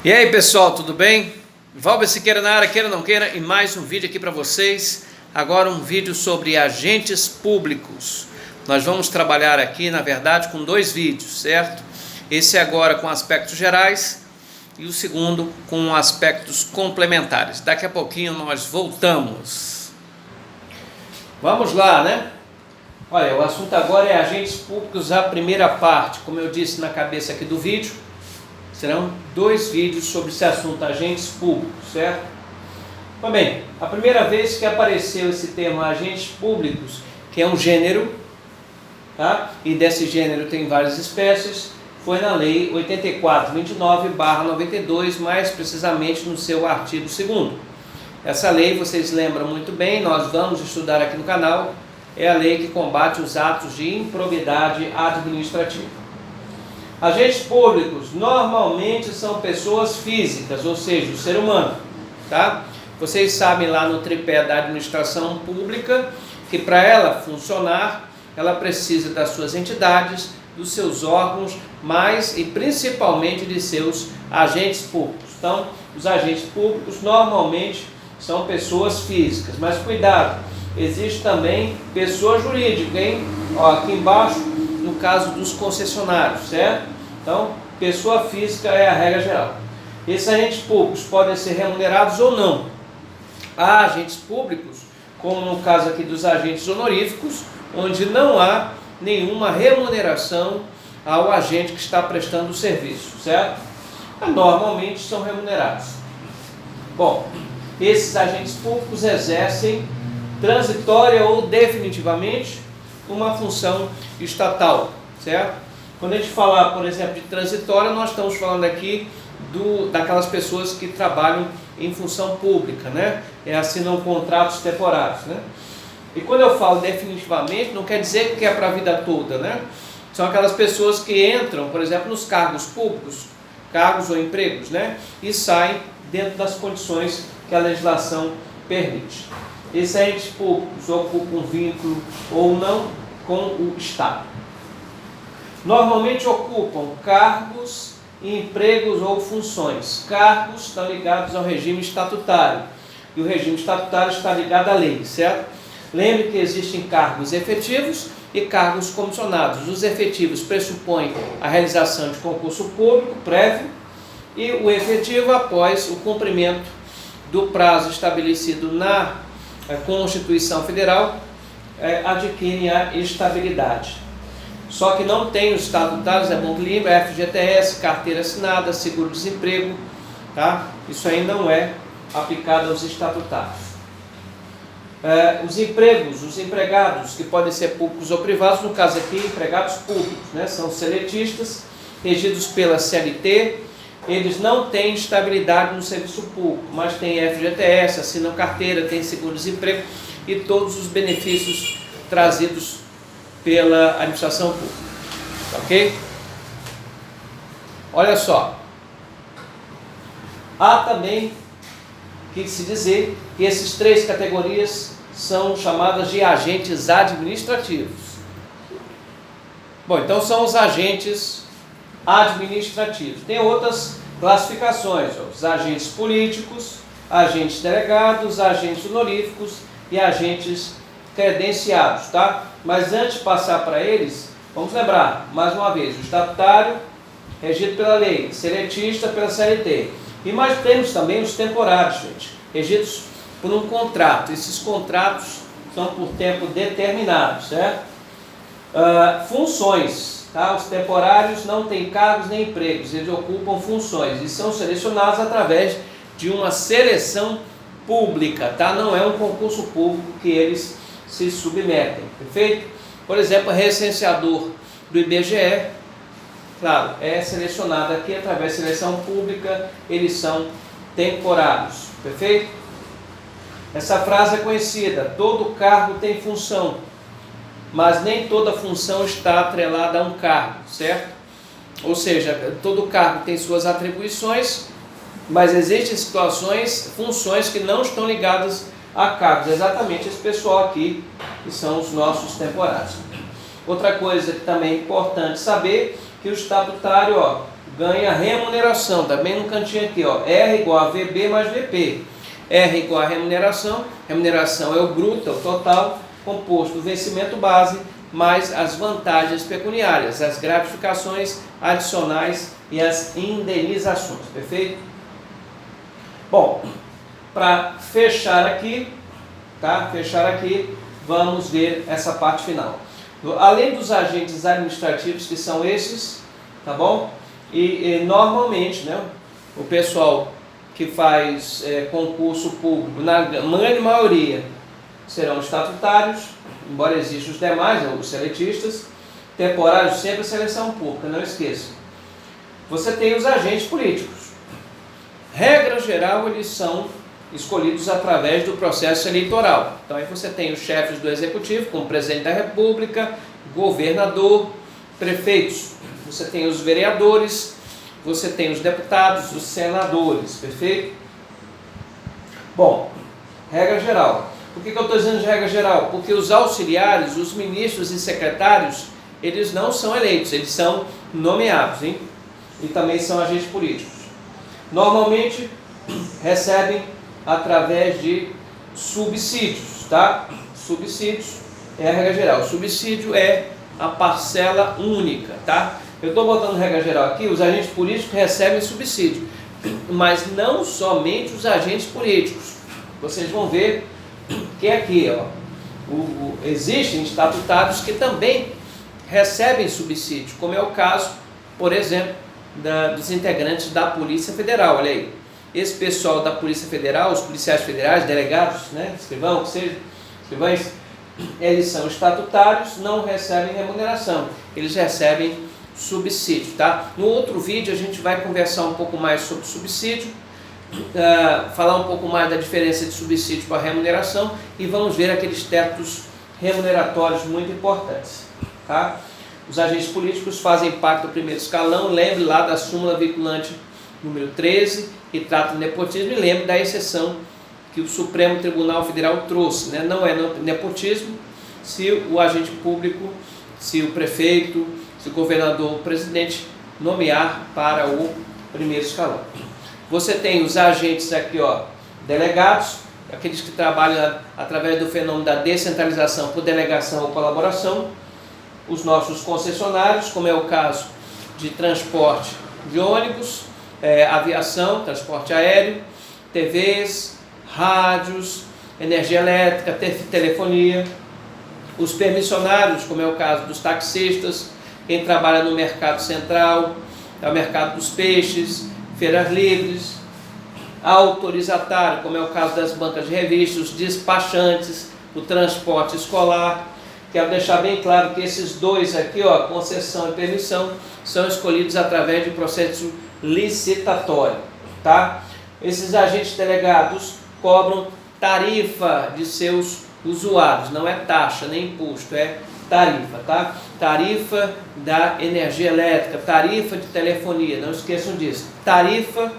E aí pessoal, tudo bem? Valber Siqueira na área, queira ou não queira, e mais um vídeo aqui para vocês. Agora um vídeo sobre agentes públicos. Nós vamos trabalhar aqui, na verdade, com dois vídeos, certo? Esse agora com aspectos gerais e o segundo com aspectos complementares. Daqui a pouquinho nós voltamos. Vamos lá, né? Olha, o assunto agora é agentes públicos, a primeira parte, como eu disse na cabeça aqui do vídeo. Serão dois vídeos sobre esse assunto, agentes públicos, certo? Bom, bem, a primeira vez que apareceu esse termo agentes públicos, que é um gênero, tá? E desse gênero tem várias espécies, foi na Lei 8429/92, mais precisamente no seu artigo 2º. Essa lei, vocês lembram muito bem, nós vamos estudar aqui no canal, é a lei que combate os atos de improbidade administrativa. Agentes públicos normalmente são pessoas físicas, ou seja, o ser humano, tá? Vocês sabem lá no tripé da administração pública que para ela funcionar, ela precisa das suas entidades, dos seus órgãos, mas e principalmente de seus agentes públicos. Então, os agentes públicos normalmente são pessoas físicas, mas cuidado, existe também pessoa jurídica, hein? Ó, aqui embaixo, no caso dos concessionários, certo? Então, pessoa física é a regra geral. Esses agentes públicos podem ser remunerados ou não. Há agentes públicos, como no caso aqui dos agentes honoríficos, onde não há nenhuma remuneração ao agente que está prestando o serviço, certo? Normalmente são remunerados. Bom, esses agentes públicos exercem transitória ou definitivamente uma função estatal, certo? Quando a gente falar, por exemplo, de transitória, nós estamos falando aqui daquelas pessoas que trabalham em função pública, né? Assinam contratos temporários, né? E quando eu falo definitivamente, não quer dizer que é para a vida toda, né? São aquelas pessoas que entram, por exemplo, nos cargos públicos, cargos ou empregos, né? E saem dentro das condições que a legislação permite. Esses agentes públicos ocupam um vínculo ou não com o Estado. Normalmente ocupam cargos, empregos ou funções. Cargos estão ligados ao regime estatutário. E o regime estatutário está ligado à lei, certo? Lembre que existem cargos efetivos e cargos comissionados. Os efetivos pressupõem a realização de concurso público prévio e o efetivo após o cumprimento do prazo estabelecido na Constituição Federal adquirem a estabilidade. Só que não tem os estatutários, é bom que lembre, FGTS, carteira assinada, seguro-desemprego, tá? Isso aí não é aplicado aos estatutários. Os empregos, os empregados, que podem ser públicos ou privados, no caso aqui, empregados públicos, né? São seletistas, regidos pela CLT, eles não têm estabilidade no serviço público, mas têm FGTS, assinam carteira, têm seguro-desemprego e todos os benefícios trazidos pela administração pública, ok? Olha só, há também que se dizer que essas três categorias são chamadas de agentes administrativos. Bom, então são os agentes administrativos. Tem outras classificações, ó, os agentes políticos, agentes delegados, agentes honoríficos e agentes credenciados, tá? Mas antes de passar para eles, vamos lembrar, mais uma vez, o estatutário regido pela lei, seletista pela CLT. E mais temos também os temporários, gente, regidos por um contrato. Esses contratos são por tempo determinado, certo? Funções, tá? Os temporários não têm cargos nem empregos, eles ocupam funções e são selecionados através de uma seleção pública, tá? Não é um concurso público que eles se submetem, perfeito? Por exemplo, recenseador do IBGE, claro, é selecionado aqui através de seleção pública, eles são temporários, perfeito? Essa frase é conhecida, todo cargo tem função, mas nem toda função está atrelada a um cargo, certo? Ou seja, todo cargo tem suas atribuições, mas existem situações, funções que não estão ligadas a cargos, exatamente esse pessoal aqui, que são os nossos temporários. Outra coisa que também é importante saber, que o estatutário, ganha remuneração, também no cantinho aqui, ó, R igual a VB mais VP. R igual a remuneração, remuneração é o bruto, é o total, composto do vencimento base, mais as vantagens pecuniárias, as gratificações adicionais e as indenizações, perfeito? Bom, para fechar aqui, tá? Fechar aqui, vamos ver essa parte final. Além dos agentes administrativos, que são esses, tá bom? E normalmente, né, o pessoal que faz concurso público, na grande maioria, serão estatutários, embora existam os demais, os seletistas, temporários sempre a seleção pública, não esqueça. Você tem os agentes políticos. Regra geral, eles são escolhidos através do processo eleitoral. Então aí você tem os chefes do executivo, como presidente da república, governador, prefeitos. Você tem os vereadores, você tem os deputados, os senadores, perfeito? Bom, regra geral. Por que eu estou dizendo de regra geral? Porque os auxiliares, os ministros e secretários, eles não são eleitos, eles são nomeados, hein? E também são agentes políticos. Normalmente recebem através de subsídios, tá? Subsídios é a regra geral. Subsídio é a parcela única, tá? Eu estou botando regra geral aqui, os agentes políticos recebem subsídio, mas não somente os agentes políticos. Vocês vão ver que aqui, ó, existem estatutários que também recebem subsídio, como é o caso, por exemplo, dos integrantes da Polícia Federal. Olha aí, esse pessoal da Polícia Federal, os policiais federais, delegados, né, escrivão, que seja, escrivães, eles são estatutários, não recebem remuneração, eles recebem subsídio, tá? No outro vídeo a gente vai conversar um pouco mais sobre subsídio, falar um pouco mais da diferença de subsídio para remuneração e vamos ver aqueles tetos remuneratórios muito importantes, tá? Os agentes políticos fazem parte do primeiro escalão, lembre lá da súmula vinculante número 13, que trata do nepotismo, e lembre da exceção que o Supremo Tribunal Federal trouxe, né? Não é nepotismo se o agente público, se o prefeito, se o governador, o presidente nomear para o primeiro escalão. Você tem os agentes aqui, ó, delegados, aqueles que trabalham através do fenômeno da descentralização por delegação ou colaboração, os nossos concessionários, como é o caso de transporte de ônibus, aviação, transporte aéreo, TVs, rádios, energia elétrica, telefonia, os permissionários, como é o caso dos taxistas, quem trabalha no mercado central, o mercado dos peixes, feiras livres, autorizatário, como é o caso das bancas de revistas, os despachantes, o transporte escolar. Quero deixar bem claro que esses dois aqui, ó, concessão e permissão, são escolhidos através de processo licitatório, tá? Esses agentes delegados cobram tarifa de seus usuários, não é taxa nem imposto, é tarifa, tá? Tarifa da energia elétrica, tarifa de telefonia, não esqueçam disso. Tarifa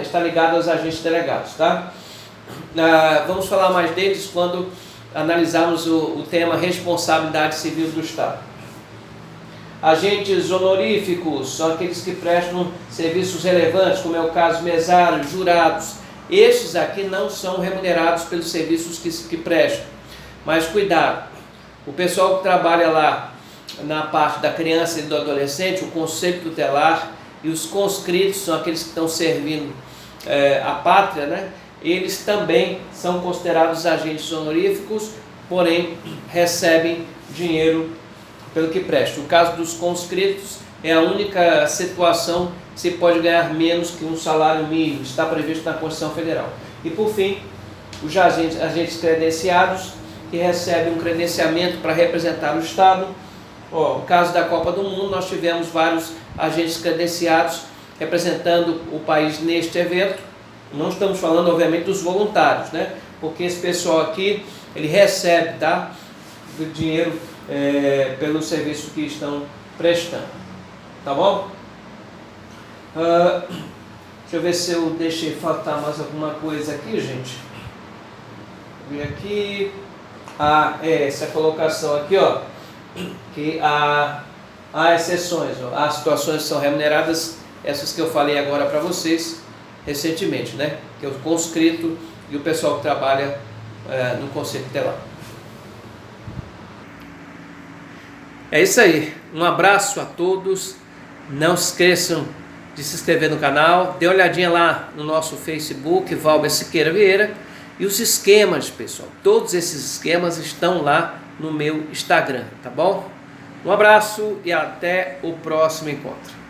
está ligada aos agentes delegados, tá? Vamos falar mais deles quando analisarmos o tema responsabilidade civil do Estado. Agentes honoríficos são aqueles que prestam serviços relevantes, como é o caso mesários, jurados. Estes aqui não são remunerados pelos serviços que prestam. Mas cuidado, o pessoal que trabalha lá na parte da criança e do adolescente, o conselho tutelar e os conscritos, são aqueles que estão servindo a pátria, né? Eles também são considerados agentes honoríficos, porém recebem dinheiro pelo que prestam. No caso dos conscritos, é a única situação que se pode ganhar menos que um salário mínimo, está previsto na Constituição Federal. E por fim, os agentes credenciados, que recebem um credenciamento para representar o Estado. No caso da Copa do Mundo, nós tivemos vários agentes credenciados representando o país neste evento. Não estamos falando, obviamente, dos voluntários, né? Porque esse pessoal aqui, ele recebe, tá, do dinheiro pelo serviço que estão prestando. Tá bom? Deixa eu ver se eu deixei faltar mais alguma coisa aqui, gente. Vou ver aqui. Essa colocação aqui, ó, que há exceções, ó, há situações que são remuneradas essas que eu falei agora para vocês recentemente, né? Que é o conscrito e o pessoal que trabalha no Conselho Tutelar. É isso aí, um abraço a todos, não se esqueçam de se inscrever no canal, dê uma olhadinha lá no nosso Facebook, Valber Siqueira Vieira, e os esquemas, pessoal, todos esses esquemas estão lá no meu Instagram, tá bom? Um abraço e até o próximo encontro.